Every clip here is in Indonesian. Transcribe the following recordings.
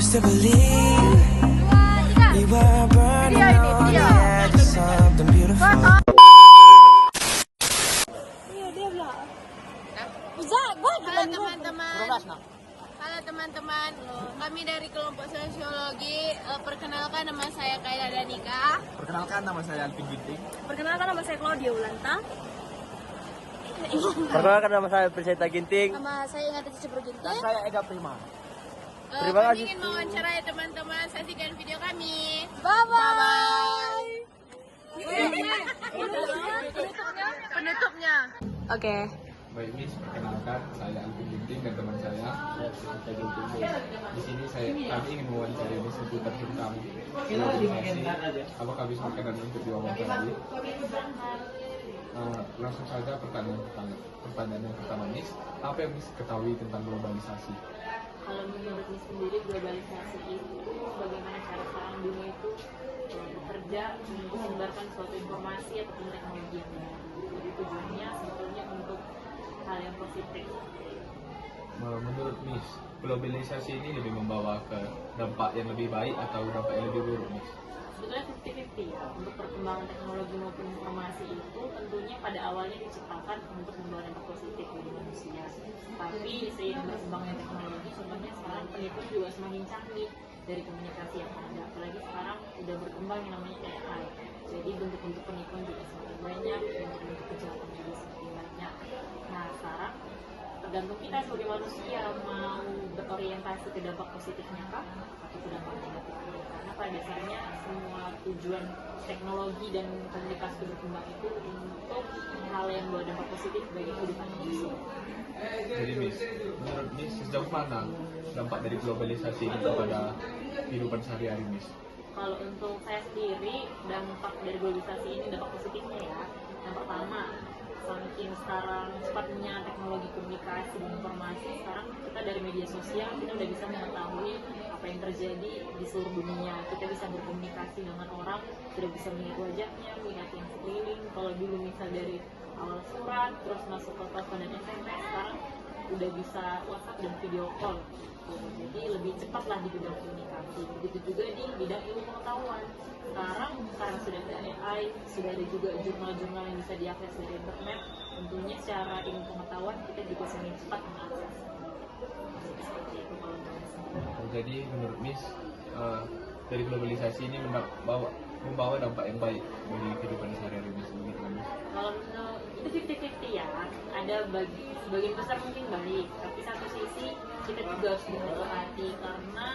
used to believe we were burning on the edge of something beautiful. Halo teman-teman. Halo teman-teman. Kami dari kelompok sosiologi. Perkenalkan nama saya Kaila Danika. Perkenalkan nama saya Alvin Ginting. Perkenalkan nama saya Claudia Ulanta. Perkenalkan nama saya Priseta Ginting. Nama saya Ingatan Cipro Ginting. Dan saya Ega Prima. Terima kasih. Kami ingin mewawancarai teman-teman. Saksikan video kami. Bye-bye. Penutupnya. Oke. Baik Miss, perkenalkan saya Alvin Ginting dan teman saya Priseta Ginting. Di sini kami ingin mewawancarai Miss seputar tentang organisasi. Apakah Miss berkenan untuk diwawancarai? Langsung saja pertanyaan yang pertama Miss, apa yang Miss ketahui tentang globalisasi? Kalau menurut Miss sendiri, globalisasi itu bagaimana cara sekarang dunia itu bekerja menyebarkan suatu informasi ataupun teknologi yang baru. Jadi tujuannya sebetulnya untuk hal yang positif. Menurut Miss, globalisasi ini lebih membawa ke dampak yang lebih baik atau dampak yang lebih buruk Miss? Sebetulnya 50-50 ya, untuk perkembangan teknologi maupun informasi itu tentunya pada awalnya diciptakan untuk membawa dampak positif bagi manusia. Tapi seiring berkembangnya teknologi, contohnya sekarang penipu juga semakin canggih dari komunikasi yang ada. Apalagi sekarang udah berkembang yang namanya AI. Jadi bentuk-bentuk penipuan juga semakin banyak, bentuk-bentuk kejahatan juga semakin banyak. Nah sekarang tergantung kita sebagai manusia mau berorientasi ke dampak positifnya kah atau ke dampak negatifnya. Karena pada dasarnya semua tujuan teknologi dan komunikasi berkembang itu untuk hal yang bawa dampak positif bagi kehidupan manusia. Jadi Miss, menurut Miss sejauh mana dampak dari globalisasi ini kepada kehidupan sehari-hari Miss? Kalau untuk saya sendiri, dampak dari globalisasi ini dampak positifnya ya. Yang pertama, saking sekarang cepatnya teknologi komunikasi dan informasi, sekarang kita dari media sosial kita udah bisa mengetahui apa yang terjadi di seluruh dunia. Kita bisa berkomunikasi dengan orang, sudah bisa melihat wajahnya, melihat yang sekeliling. Kalau dulu misal dari awal surat, terus masuk ke telepon dan SMS, sekarang udah bisa WhatsApp dan video call. Jadi lebih cepatlah di bidang komunikasi. Begitu juga di bidang ilmu pengetahuan. Sekarang sudah ada AI, sudah ada juga jurnal-jurnal yang bisa diakses dari internet. Tentunya secara ilmu pengetahuan kita juga semakin cepat mengakses. Seperti itu kalau dari saya. Jadi menurut Miss, dari globalisasi ini membawa dampak yang baik bagi kehidupan sehari-hari Miss, begitu kan Miss? Kalau itu 50-50 ya, ada sebagian besar mungkin baik, tapi satu sisi kita juga harus berhati-hati karena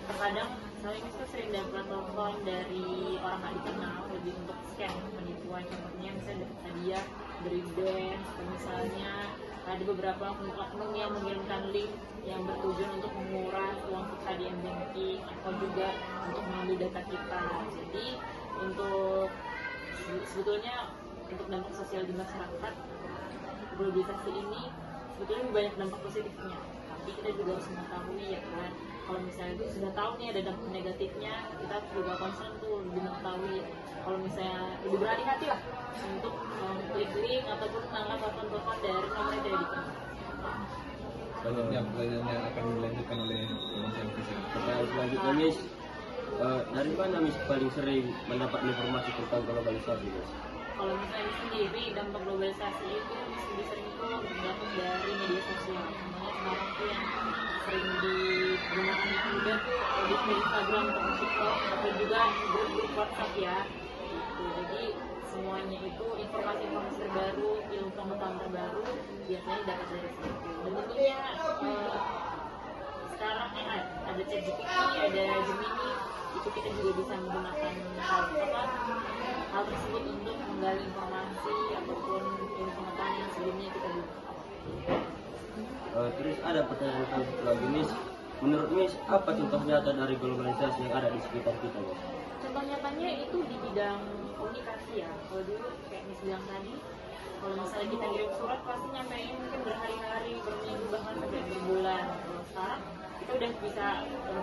terkadang saya itu sering dapat telepon dari orang nggak dikenal lebih untuk scam penipuan. Contohnya misalnya dapat hadiah dari dance, atau misalnya ada beberapa oknum yang mengirimkan link yang bertujuan untuk menguras uang kita di M-Banking atau juga untuk mengambil data kita. Jadi untuk sebetulnya untuk dampak sosial di masyarakat, globalisasi ini sebetulnya lebih banyak dampak positifnya, tapi kita juga harus mengetahui ya kan, kalau misalnya itu sudah tahu nih ada dampak negatifnya, kita juga concern tuh lebih mengetahui. Kalau misalnya lebih berhati-hati lah untuk klik link ataupun menangkap telepon-telepon dari nomor yang tidak dikenal. Selanjutnya pertanyaan yang akan dilanjutkan oleh teman saya Miss. Pertanyaan selanjutnya Miss, dari mana Miss paling sering mendapat informasi tentang globalisasi Miss? Kalau misalnya sendiri dampak globalisasi itu lebih sering itu tergantung dari media sosial. Namanya sekarang tuh yang sering digunakan anak muda tuh di Instagram atau TikTok atau juga grup-grup WhatsApp ya. Gitu. Jadi semuanya itu informasi-informasi terbaru, ilmu pengetahuan terbaru biasanya dapat dari situ. Dan tentunya sekarang ada ChatGPT, ada Gemini, itu kita juga bisa menggunakan hal tersebut untuk menggali informasi ataupun ilmu pengetahuan yang sebelumnya kita belum tahu. Terus ada pertanyaan lagi Miss, menurut Miss apa contoh nyata dari globalisasi yang ada di sekitar kita Miss? Contoh nyatanya itu di bidang komunikasi ya. Kalau dulu kayak Miss bilang tadi, kalau misalnya kita ngirim surat pasti nyampein mungkin berhari-hari, berminggu, bahkan sampai berbulan. Kalau sekarang kita udah bisa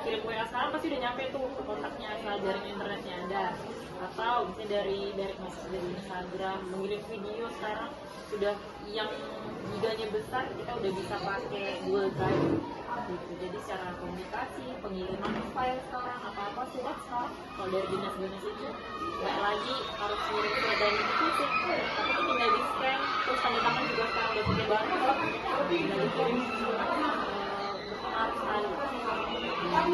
kirim WA sekarang pasti udah nyampe tuh ke kontaknya asal jaringan internetnya ada. atau misalnya dari message dari Instagram, mengirim video sekarang sudah yang giganya besar kita udah bisa pakai Google Drive gitu. Jadi secara komunikasi, pengiriman file sekarang apa-apa sudah sekarang kalau dari dinas-dinas itu nggak lagi harus ngirim surat dari fisik, tapi itu tinggal di scan, terus tanda tangan juga sekarang udah pakai barcode, tinggal dikirim berpengaruh sekali. Pagi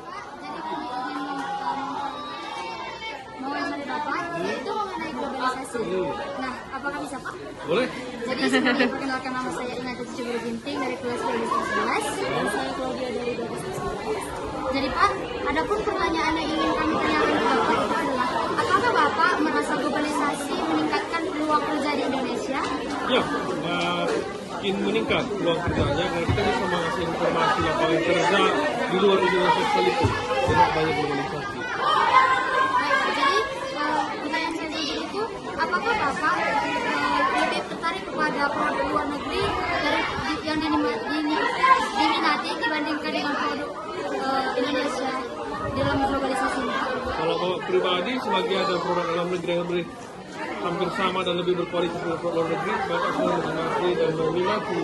Pak, jadi kami ingin mewawancari Bapak itu mengenai globalisasi. Nah, apakah bisa Pak? Boleh. Jadi sebelumnya perkenalkan nama saya Ingat Ciburu Ginting dari kelas 2011 dan saya Claudia dari 2011. Jadi Pak, adapun pertanyaan yang ingin kami tanyakan ke Bapak itu adalah apakah Bapak merasa globalisasi meningkatkan peluang kerja di Indonesia? Ya, makin meningkat peluang kerjanya karena kita bisa mengasih informasi lapangan kerja di luar Indonesia sekalipun dengan banyak globalisasi. Baik, jadi pertanyaan saya tadi itu, apakah Bapak lebih tertarik kepada produk luar negeri dari yang diminati dibandingkan dengan produk Indonesia dalam globalisasi ini? Kalau Bapak pribadi selagi ada produk dalam negeri yang lebih hampir sama dan lebih berkualitas dengan produk luar negeri, Bapak selalu menikmati dan meminati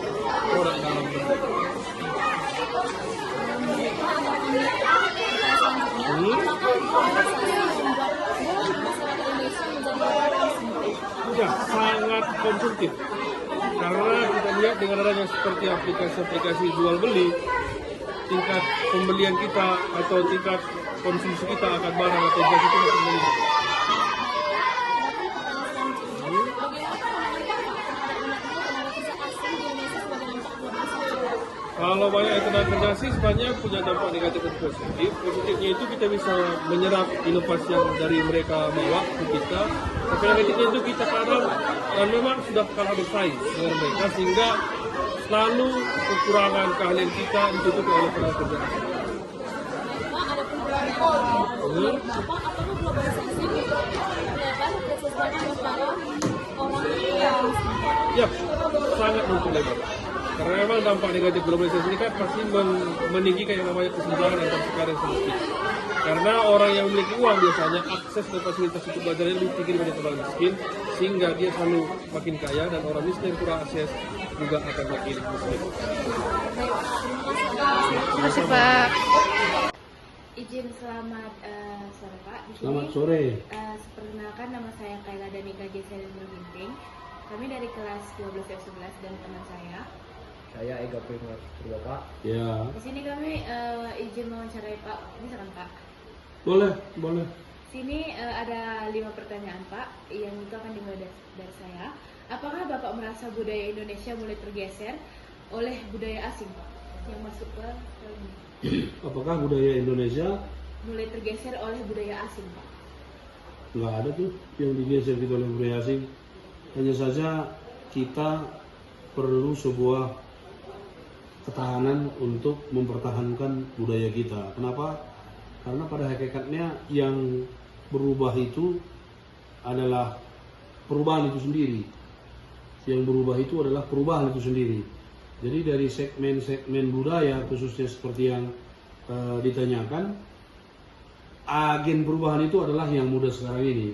produk dalam negeri. Ya, sangat konsumtif karena kita lihat dengan adanya seperti aplikasi-aplikasi jual beli, tingkat pembelian kita atau tingkat konsumsi kita akan barang atau jasa itu makin meningkat. Kalau banyak tenaga kerja asing sebenarnya punya dampak negatif dan positif. Positifnya itu kita bisa menyerap inovasi yang dari mereka bawa ke kita. Tapi negatifnya itu kita kadang memang sudah kalah bersaing dengan mereka sehingga selalu kekurangan keahlian kita ditutupi oleh tenaga kerja asing. Ya, sangat mungkin lebar. Karena memang dampak negatif globalisasi ini kan pasti meninggikan yang namanya kesenjangan antar sekarang dan sempit. Karena orang yang memiliki uang biasanya akses dan fasilitas untuk belajar lebih tinggi daripada orang miskin, sehingga dia selalu makin kaya dan orang miskin yang kurang akses juga akan makin miskin. Terima kasih Pak. Izin selamat sore Pak. Selamat sore. Perkenalkan nama saya Kayla Danika Jesselin Ginting. Kami dari kelas 12F11 dan teman saya. Saya Ega Prima Pak. Ya. Di sini kami izin mewawancarai Pak. Misalkan Pak. Boleh. Sini ada 5 pertanyaan Pak, yang itu akan dimulai dari saya. Apakah Bapak merasa budaya Indonesia mulai tergeser oleh budaya asing Pak? Yang masuk ke ini. Apakah budaya Indonesia Mulai tergeser oleh budaya asing Pak? nggak ada tuh yang digeser gitu oleh budaya asing. Hanya saja kita perlu sebuah ketahanan untuk mempertahankan budaya kita. Kenapa? Karena pada hakikatnya yang berubah itu adalah perubahan itu sendiri. Yang berubah itu adalah perubahan itu sendiri. Jadi dari segmen-segmen budaya khususnya seperti yang ditanyakan, agen perubahan itu adalah yang muda sekarang ini.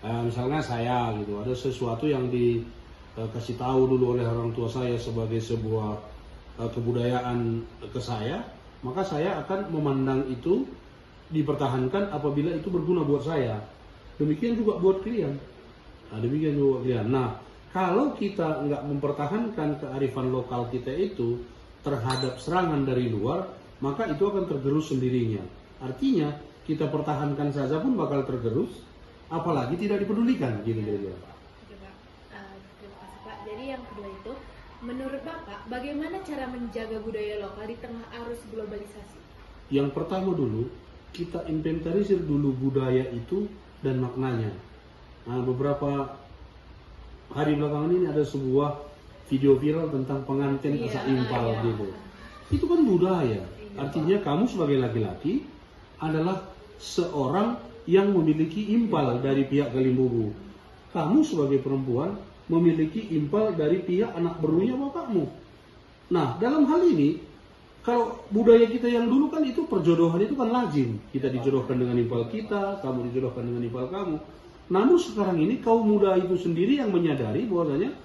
Misalnya saya gitu, ada sesuatu yang dikasih tahu dulu oleh orang tua saya sebagai sebuah kebudayaan ke saya, maka saya akan memandang itu dipertahankan apabila itu berguna buat saya. Demikian juga buat kalian. Nah, kalau kita nggak mempertahankan kearifan lokal kita itu terhadap serangan dari luar, maka itu akan tergerus sendirinya. Artinya kita pertahankan saja pun bakal tergerus, apalagi tidak dipedulikan, gitu kira-kira. Terima kasih Pak. Jadi yang kedua itu, menurut Bapak, bagaimana cara menjaga budaya lokal di tengah arus globalisasi? Yang pertama dulu, kita inventarisir dulu budaya itu dan maknanya. Nah, beberapa hari belakangan ini ada sebuah video viral tentang pengantin asak impal gitu. Itu kan budaya. Artinya kamu sebagai laki-laki adalah seorang yang memiliki impal dari pihak Galimbubu. Kamu sebagai perempuan memiliki impal dari pihak anak berunya bapakmu. Nah, dalam hal ini Kalau budaya kita yang dulu kan itu perjodohan itu kan lazim. Kita dijodohkan dengan impal kita, kamu dijodohkan dengan impal kamu. Namun sekarang ini kaum muda itu sendiri yang menyadari bahwasanya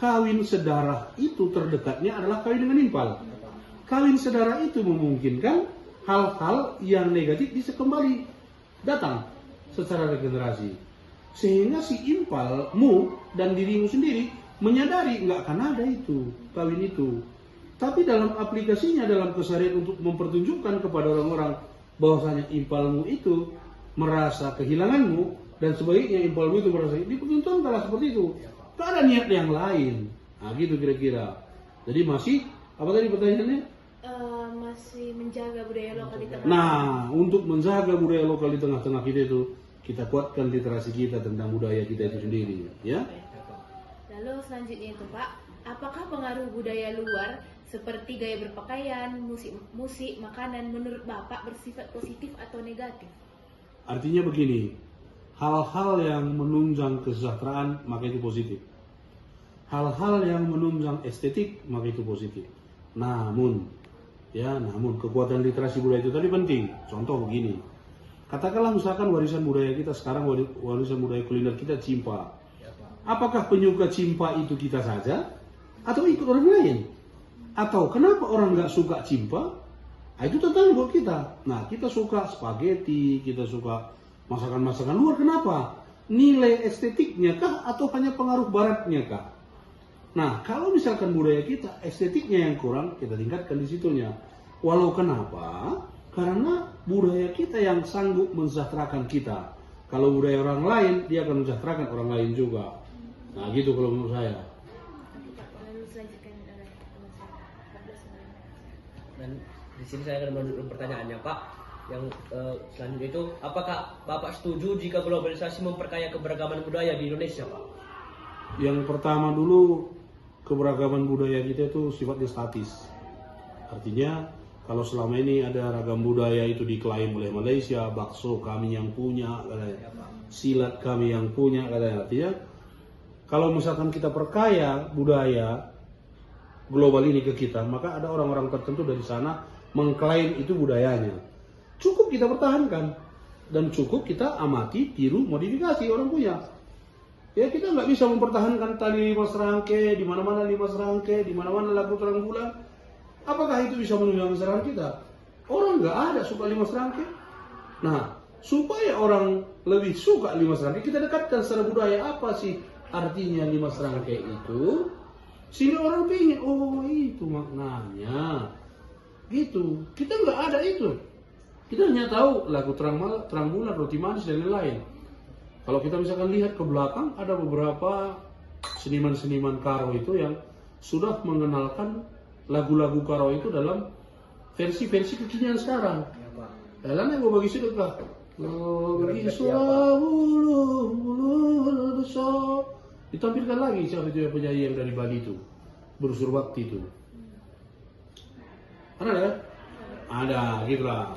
kawin sedarah itu terdekatnya adalah kawin dengan impal. Kawin sedarah itu memungkinkan hal-hal yang negatif bisa kembali datang secara regenerasi. Sehingga si impalmu dan dirimu sendiri menyadari nggak akan ada itu, kawin itu. Tapi dalam aplikasinya, dalam keseharian untuk mempertunjukkan kepada orang-orang bahwasanya impalmu itu merasa kehilanganmu dan sebaliknya impalmu itu merasa dipertontonkanlah seperti itu. Tidak ada niat yang lain. Nah gitu kira-kira. Jadi masih, apa tadi pertanyaannya? Masih menjaga budaya lokal di tengah. Nah, untuk menjaga budaya lokal di tengah-tengah kita itu, kita kuatkan literasi kita tentang budaya kita itu sendiri, ya. Lalu selanjutnya itu Pak, apakah pengaruh budaya luar seperti gaya berpakaian, musik, makanan menurut Bapak bersifat positif atau negatif? Artinya begini, hal-hal yang menunjang kesejahteraan maka itu positif. Hal-hal yang menunjang estetik maka itu positif. Namun kekuatan literasi budaya itu tadi penting. Contoh begini, katakanlah misalkan warisan budaya kita sekarang, warisan budaya kuliner kita cimpa. Apakah penyuka cimpa itu kita saja atau ikut orang lain? Atau kenapa orang nggak suka cimpa? Nah, itu tentang buat kita. Nah, kita suka spaghetti, kita suka masakan-masakan luar. Kenapa? Nilai estetiknya kah atau hanya pengaruh baratnya kah? Nah, kalau misalkan budaya kita estetiknya yang kurang, kita tingkatkan di situnya. Walau kenapa? Karena budaya kita yang sanggup mensejahterakan kita. Kalau budaya orang lain, dia akan mensejahterakan orang lain juga. Nah, gitu kalau menurut saya. Lalu selanjutnya Dan di sini saya akan melanjutkan pertanyaannya, Pak. Yang selanjutnya itu, apakah Bapak setuju jika globalisasi memperkaya keberagaman budaya di Indonesia, Pak? Yang pertama dulu, keberagaman budaya kita itu sifatnya statis. Artinya, kalau selama ini ada ragam budaya itu diklaim oleh Malaysia, bakso kami yang punya, katanya, silat kami yang punya, katanya. Artinya, kalau misalkan kita perkaya budaya global ini ke kita, maka ada orang-orang tertentu dari sana mengklaim itu budayanya. Cukup kita pertahankan dan cukup kita amati, tiru, modifikasi orang punya. Ya kita nggak bisa mempertahankan tali 5 serangkai, di mana-mana 5 serangkai, di mana-mana lagu terang bulan. Apakah itu bisa menunjang kesetaraan kita? Orang nggak ada suka 5 serangkai. Nah, supaya orang lebih suka 5 serangkai, kita dekatkan secara budaya apa sih artinya 5 serangkai itu, sehingga orang pengen, oh itu maknanya. Gitu. Kita nggak ada itu. Kita hanya tahu lagu terang bulan, roti manis dan lain-lain. Kalau kita misalkan lihat ke belakang, ada beberapa seniman-seniman karo itu yang sudah mengenalkan lagu-lagu karo itu dalam versi-versi kekinian sekarang. Dalam yang gue bagi sedekah. Ditampilkan lagi siapa itu penyanyi yang dari Bali itu, Bersur Bakti itu. Ada? Ada, gitulah.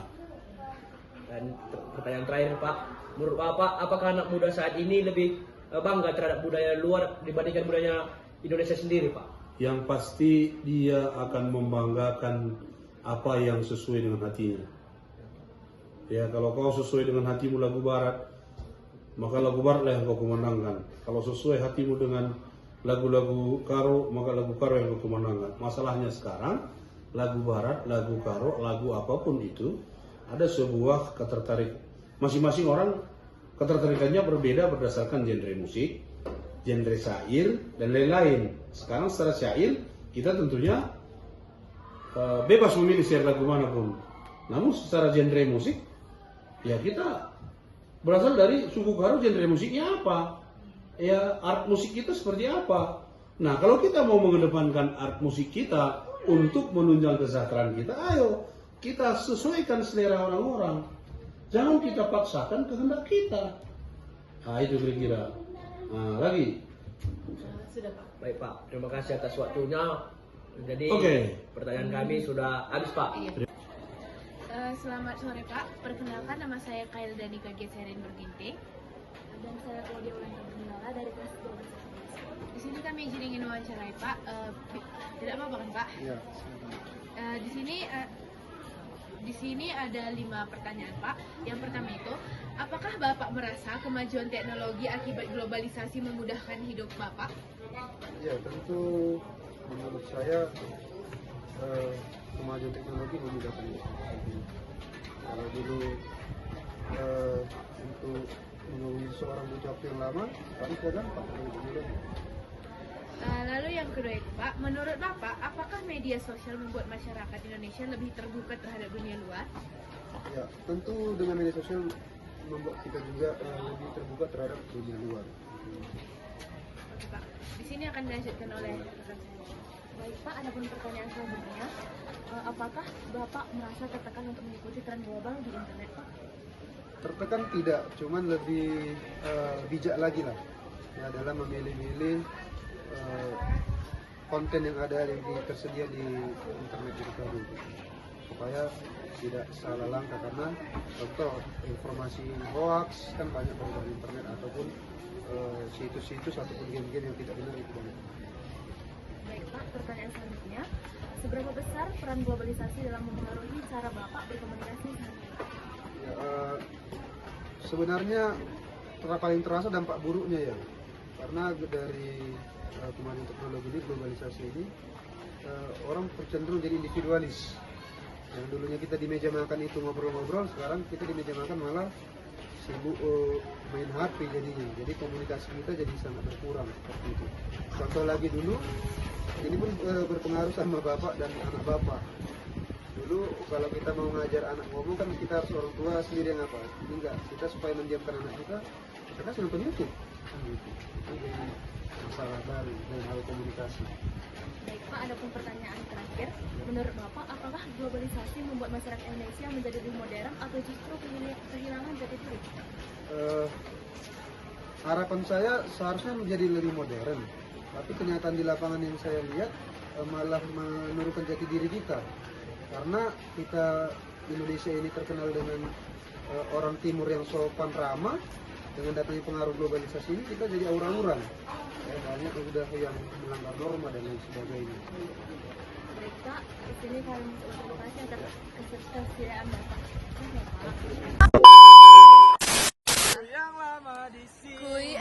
Dan pertanyaan terakhir, Pak, menurut Bapak, apakah anak muda saat ini lebih bangga terhadap budaya luar dibandingkan budaya Indonesia sendiri, Pak? Yang pasti dia akan membanggakan apa yang sesuai dengan hatinya. Ya, kalau kau sesuai dengan hatimu lagu barat, maka lagu baratlah yang kau kumandangkan. Kalau sesuai hatimu dengan lagu-lagu karo, maka lagu karo yang kau kumandangkan. Masalahnya sekarang, lagu barat, lagu karo, lagu apapun itu, ada sebuah ketertarikan. Masing-masing orang ketertarikannya berbeda berdasarkan genre musik, genre syair, dan lain-lain. Sekarang secara syair, kita tentunya bebas memilih syair lagu manapun. Namun secara genre musik, ya kita berasal dari suku karo, genre musiknya apa? Ya art musik kita seperti apa? Nah kalau kita mau mengedepankan art musik kita untuk menunjang kesejahteraan kita, ayo kita sesuaikan selera orang-orang. Jangan kita paksakan kehendak kita. Nah itu kira-kira. Nah lagi. Sudah Pak. Baik Pak, terima kasih atas waktunya. Jadi pertanyaan kami sudah habis Pak. Iya. Selamat sore Pak, perkenalkan nama saya Kail Danika Geserin Berginting. Dan saya Claudia Ulanta Berkenala dari kelas 12. Di sini kami izin ingin wawancarai Pak. Tidak apa-apa kan Pak? Iya. Di sini ada 5 pertanyaan, Pak. Yang pertama itu, apakah Bapak merasa kemajuan teknologi akibat globalisasi memudahkan hidup Bapak? Ya, tentu menurut saya kemajuan teknologi memudahkan hidup. Kalau dulu untuk menghubungi seorang butuh waktu yang lama, sekarang sudah gampang, lebih mudah. Lalu yang kedua itu, Pak, menurut Bapak, apakah media sosial membuat masyarakat Indonesia lebih terbuka terhadap dunia luar? Ya, tentu dengan media sosial membuat kita juga lebih terbuka terhadap dunia luar. Oke, Pak. Di sini akan dilanjutkan oleh rekan saya. Baik, Pak, ada pun pertanyaan selanjutnya. Apakah Bapak merasa tertekan untuk mengikuti tren global di internet, Pak? Tertekan tidak, cuman lebih bijak lagi lah ya, dalam memilih-milih konten yang ada tersedia di internet itu tadi, supaya tidak salah langkah. Karena contoh informasi hoax kan banyak dari internet, ataupun situs-situs ataupun game-game yang tidak benar itu banyak. Baik, Pak, pertanyaan selanjutnya, seberapa besar peran globalisasi dalam mempengaruhi cara Bapak berkomunikasi sehari-hari? Ya, sebenarnya paling terasa dampak buruknya ya, karena dari kemajuan teknologi ini, globalisasi ini, orang cenderung jadi individualis. Yang dulunya kita di meja makan itu ngobrol-ngobrol, sekarang kita di meja makan malah sibuk main HP jadinya. Jadi komunikasi kita jadi sangat berkurang seperti itu. Contoh lagi dulu, ini pun berpengaruh sama bapak dan anak bapak. Dulu kalau kita mau ngajar anak ngomong kan kita harus orang tua sendiri yang apa? Ini enggak, kita supaya mendiamkan anak kita kasih nonton YouTube. Gitu. Itu jadi masalah baru dalam hal komunikasi. Baik, Pak, ada pun pertanyaan terakhir. Menurut Bapak, apakah globalisasi membuat masyarakat Indonesia menjadi lebih modern atau justru kehilangan jati diri? Harapan saya seharusnya menjadi lebih modern, tapi kenyataan di lapangan yang saya lihat malah menurunkan jati diri kita. Karena kita Indonesia ini terkenal dengan orang timur yang sopan ramah. Dengan datangnya pengaruh globalisasi ini kita jadi aura-aura. Banyak udah yang melanggar norma dan lain sebagainya. Baik, Pak, di sini kami terima kasih atas kesediaan Bapak. Yang lama di sini. Kuy,